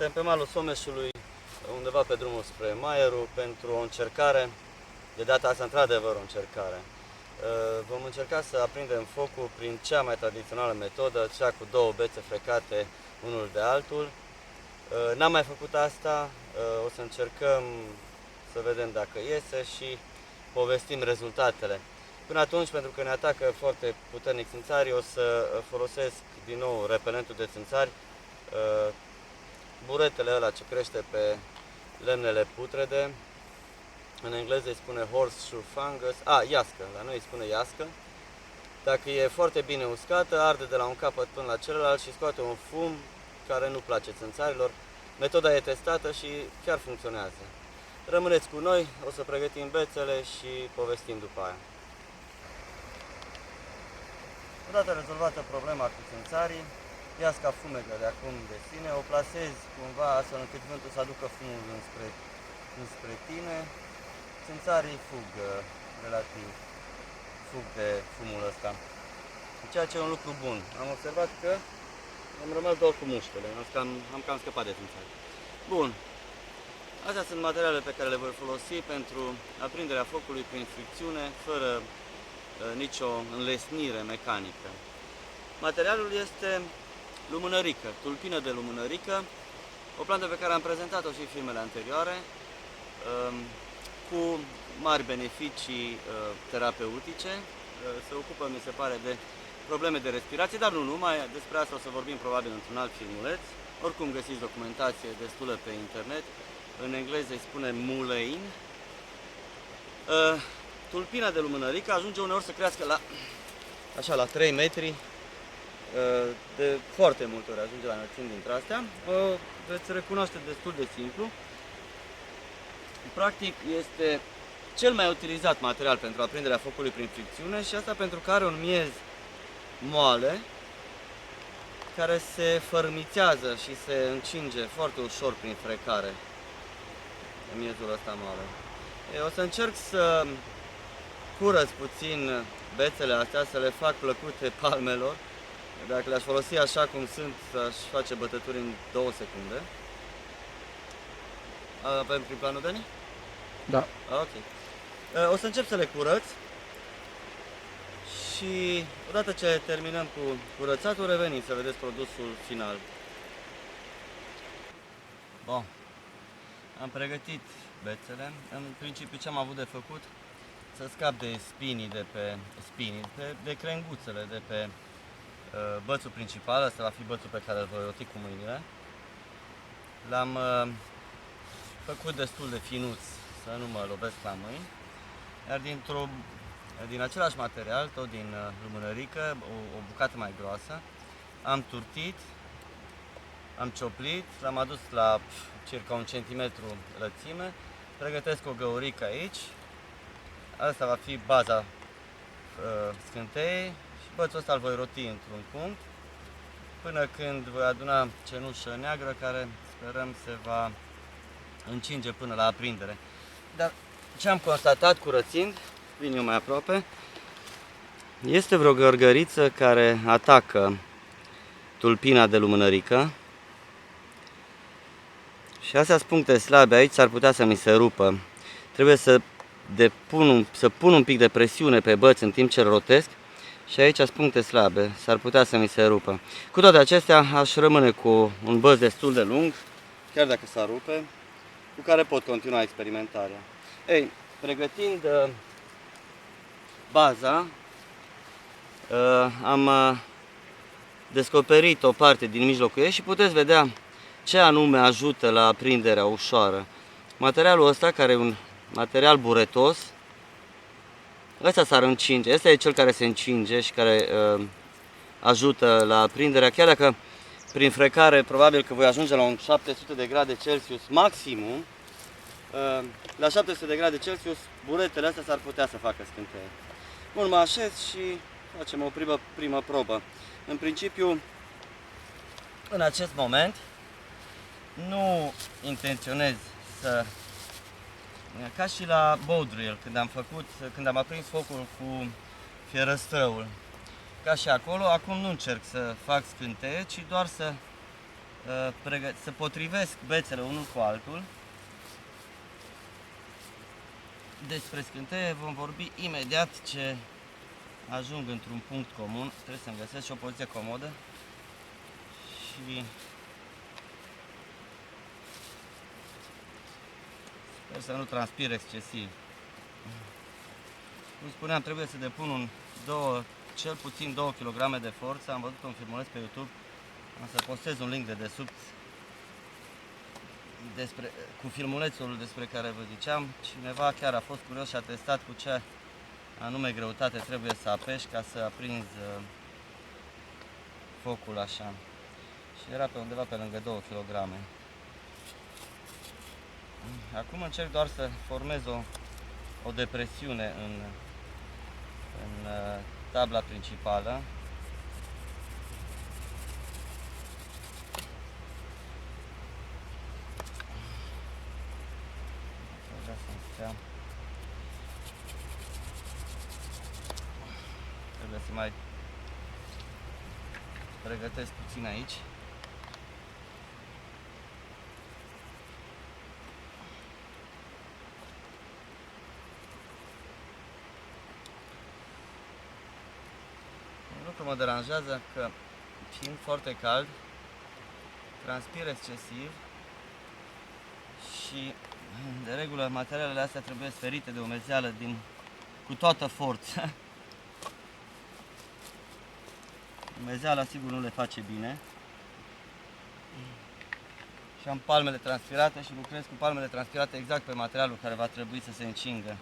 Suntem pe malul Someșului, undeva pe drumul spre Maieru, pentru o încercare, de data asta într-adevăr o încercare. Vom încerca să aprindem focul prin cea mai tradițională metodă, cea cu două bețe frecate unul de altul. N-am mai făcut asta, o să încercăm să vedem dacă iese și povestim rezultatele. Până atunci, pentru că ne atacă foarte puternic țânțarii, o să folosesc din nou repelentul de țânțari, buretele ăla ce crește pe lemnele putrede. În engleză îi spune horseshoe fungus, iască, la noi îi spune iască. Dacă e foarte bine uscată, arde de la un capăt până la celălalt și scoate un fum care nu place țânțarilor. Metoda e testată și chiar funcționează. Rămâneți cu noi, o să pregătim bețele și povestim după aia. Odată rezolvată problema cu țânțarii, iasca fumegă de acum de sine, o plasezi cumva astfel încât vântul să aducă fumul înspre tine. Țânțarii fug de fumul ăsta, ceea ce e un lucru bun. Am observat că am rămas doar cu muștele, am cam scăpat de țânțari. Bun, astea sunt materialele pe care le voi folosi pentru aprinderea focului prin fricțiune, fără nicio înlesnire mecanică. Materialul este lumânărică, tulpină de lumânărică, o plantă pe care am prezentat-o și în filmele anterioare, cu mari beneficii terapeutice. Se ocupă, mi se pare, de probleme de respirație, dar nu numai, despre asta o să vorbim probabil într-un alt filmuleț. Oricum găsiți documentație destulă pe internet, în engleză îi spune mullein. Tulpina de lumânărică ajunge uneori să crească la 3 metri, de foarte multe ori ajunge la înălțimi dintre astea. O veți recunoaște destul de simplu. Practic este cel mai utilizat material pentru aprinderea focului prin fricțiune și asta pentru că are un miez moale care se fărâmițează și se încinge foarte ușor prin frecare. Miezul ăsta moale. O să încerc să curăț puțin bețele astea, să le fac plăcute palmelor. Dacă le-aș folosi așa cum sunt, aș face bătături în 2 secunde. Avem prin planul, Dani? Da. Ok. O să încep să le curăț și odată ce terminăm cu curățatul, revenim să vedeți produsul final. Bun. Am pregătit bețele. În principiu ce am avut de făcut? Să scap de de crenguțele de pe bățul principal. Asta va fi bățul pe care îl voi roti cu mâinile. L-am făcut destul de finuț să nu mă lovesc la mâini. Iar din același material, tot din lumânărică, o bucată mai groasă, am turtit, am cioplit, l-am adus la circa 1 cm lățime, pregătesc o găurică aici, asta va fi baza scânteiei și bățul ăsta îl voi roti într-un punct, până când voi aduna cenușă neagră care sperăm se va încinge până la aprindere. Dar ce am constatat curățind, vin eu mai aproape, este vreo gărgăriță care atacă tulpina de lumânărică și astea sunt puncte slabe, aici s-ar putea să mi se rupă. Trebuie să pun un pic de presiune pe băț în timp ce îl rotesc și aici sunt puncte slabe, s-ar putea să mi se rupă. Cu toate acestea aș rămâne cu un băț destul de lung, chiar dacă s-ar rupe, cu care pot continua experimentarea. Ei, pregătind baza, am descoperit o parte din mijlocul ei și puteți vedea ce anume ajută la aprinderea ușoară. Materialul ăsta, care e un material buretos, ăsta s-ar încinge, ăsta e cel care se încinge și care ajută la aprinderea, chiar dacă prin frecare probabil că voi ajunge la un 700 de grade Celsius maximum. La 700 de grade Celsius buretele astea s-ar putea să facă scânteie. Bun, mă așez și facem o primă probă. În principiu, în acest moment, nu intenționez să, ca și la bow drill, când am aprins focul cu fierăstrăul, ca și acolo, acum nu încerc să fac scânteie, ci doar să se potrivesc bețele unul cu altul. Despre scânteie vom vorbi imediat ce ajung într-un punct comun. Trebuie să-mi găsesc și o poziție comodă și sper să nu transpir excesiv. Cum spuneam, trebuie să depun cel puțin 2 kg de forță. Am văzut un filmuleț pe YouTube, am să postez un link de desubt cu filmulețul despre care vă ziceam. Cineva chiar a fost curios și a testat cu ce anume greutate trebuie să apeși ca să aprinzi focul așa. Și era pe undeva pe lângă 2 kg. Acum încerc doar să formez o depresiune în tabla principală. Trebuie să mai pregătesc puțin aici. Un lucru mă deranjează că, fiind foarte cald, transpir excesiv și de regulă materialele astea trebuie sferite de umezeală cu toată forța. Umezeala sigur nu le face bine. Și am palmele transpirate și lucrez cu palmele transpirate exact pe materialul care va trebui să se încingă.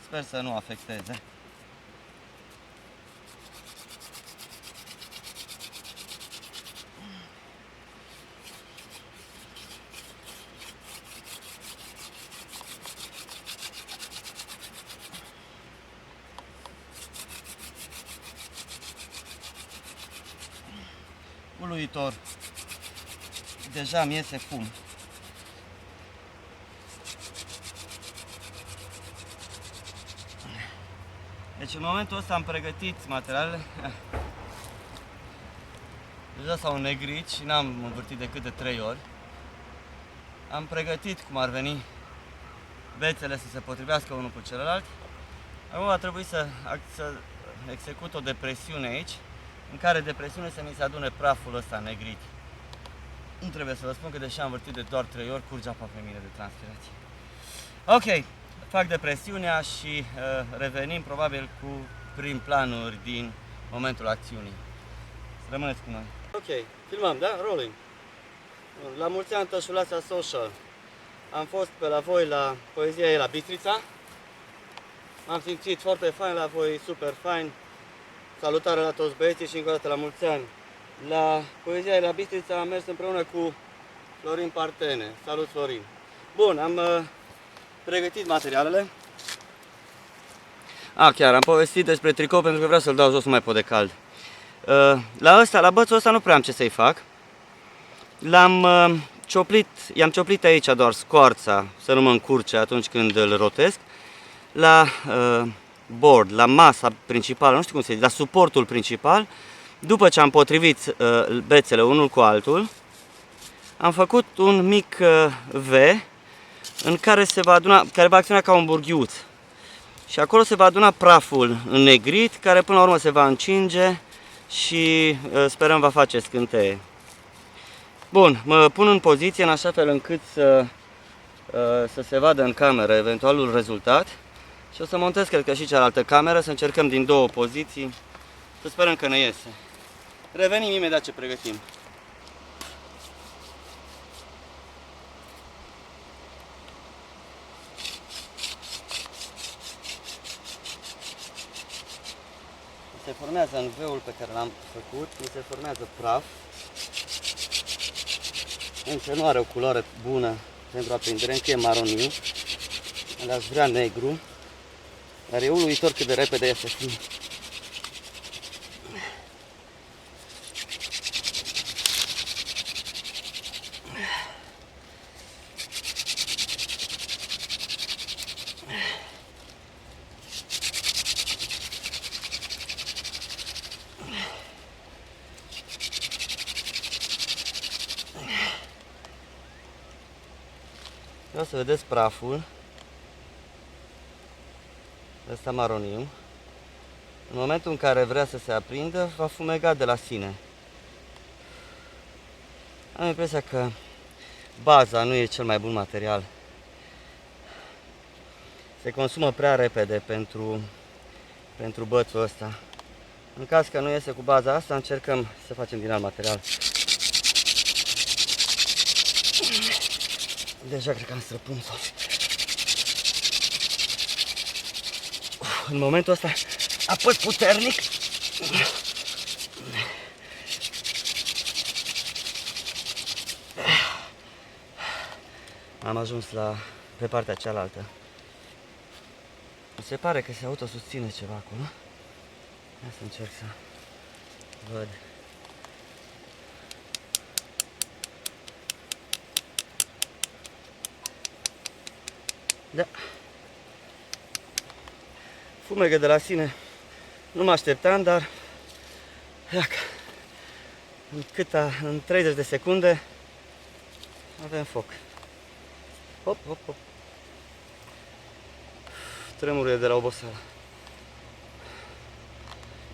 Sper să nu afecteze. Uluitor, deja mi iese fum. Deci în momentul ăsta am pregătit materialele. Deja s-au înnegrit și n-am învârtit decât de 3 ori. Am pregătit cum ar veni bețele să se potrivească unul cu celălalt. Acum va trebui să execut o depresiune aici, în care depresiune să mi se adune praful ăsta negrit. Nu trebuie să vă spun că deși am învârtit de doar 3 ori, curge apa pe mine de transpirație. Ok, fac depresiunea și revenim probabil cu prim planuri din momentul acțiunii. Să rămâneți cu noi. Ok, filmăm, da? Rolling. La mulți ani, Tășulața Social. Am fost pe la voi la Poezia e la Bistrița. M-am simțit foarte fain la voi, super fain. Salutare la toți băieții și încă o dată la mulți ani. La Poezia e la Bistrița am mers împreună cu Florin Partene. Salut, Florin! Bun, am pregătit materialele. Chiar am povestit despre tricou pentru că vreau să-l dau jos, nu mai pot de cald. La bățul ăsta nu prea am ce să-i fac. I-am cioplit aici doar scoarța, să nu mă încurce atunci când îl rotesc. La board, la masa principală, nu știu cum se zice, la suportul principal, după ce am potrivit bețele unul cu altul, am făcut un mic V în care care va acționa ca un burghiuț. Și acolo se va aduna praful înnegrit, care până la urmă se va încinge și sperăm va face scânteie. Bun, mă pun în poziție în așa fel încât să se vadă în cameră eventualul rezultat. Și o să montez, cred că și cealaltă cameră, să încercăm din 2 poziții, să sperăm că ne iese. Revenim imediat ce pregătim. Se formează în V-ul pe care l-am făcut, mi se formează praf. Încă nu are o culoare bună pentru aprindere, încă e maroniu. Le-aș vrea negru. Dar e uluitor cât de repede iese fum. Vreau să vedeți praful. Ăsta maroniu. În momentul în care vrea să se aprindă, va fumega de la sine. Am impresia că baza nu e cel mai bun material. Se consumă prea repede pentru bățul ăsta. În caz că nu iese cu baza asta, încercăm să facem din alt material. Deja cred că am străpuns-o. În momentul ăsta apăs puternic. Am ajuns pe partea cealaltă. Mi se pare că se autosusține ceva acolo. Hai să încerc să văd. Da. Fumegă de la sine. Nu mă așteptam, dar iacă, în 30 de secunde avem foc. Hop, hop, hop. Tremurile de la oboseală.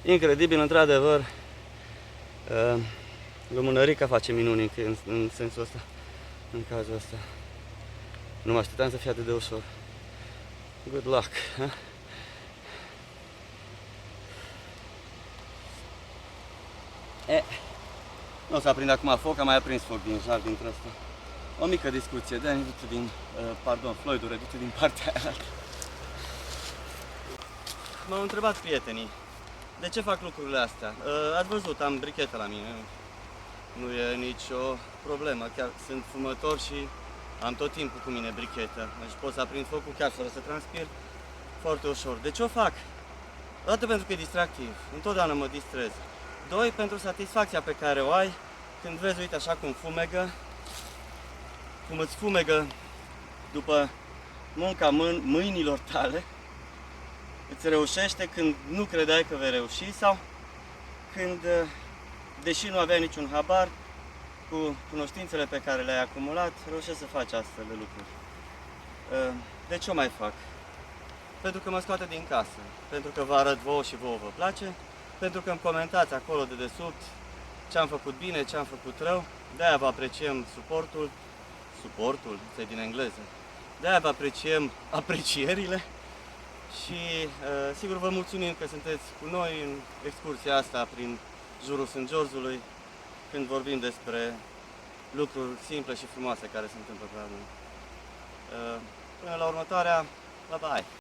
Incredibil, într-adevăr, lumânărica face minuni în sensul ăsta, în cazul ăsta. Nu mă așteptam să fie atât de ușor. Good luck! Ha? Nu o să aprind acum foc, am mai aprins foc din jar, dintre asta. O mică discuție, Dani, du-te din, Floyd-ul, du-te din partea aia. M-au întrebat prietenii, de ce fac lucrurile astea? Ați văzut, am brichetă la mine, nu e nicio problemă, chiar sunt fumător și am tot timpul cu mine brichetă, deci pot să aprind focul chiar fără să transpir, foarte ușor. De ce o fac? Odată pentru că e distractiv, întotdeauna mă distrez. Doi, pentru satisfacția pe care o ai când vezi, uite, așa cum fumegă, cum îți fumegă după munca mâinilor tale, îți reușește când nu credeai că vei reuși sau când, deși nu aveai niciun habar, cu cunoștințele pe care le-ai acumulat, reușești să faci astfel de lucruri. De ce o mai fac? Pentru că mă scoate din casă, pentru că vă arăt vouă și vouă vă place, pentru că îmi comentați acolo de desubt ce am făcut bine, ce am făcut rău, de-aia vă apreciem suportul, este din engleză, de-aia vă apreciem aprecierile și sigur vă mulțumim că sunteți cu noi în excursia asta prin jurul St. Georgeului, când vorbim despre lucruri simple și frumoase care se întâmplă pe la noi. Până la următoarea, bye bye!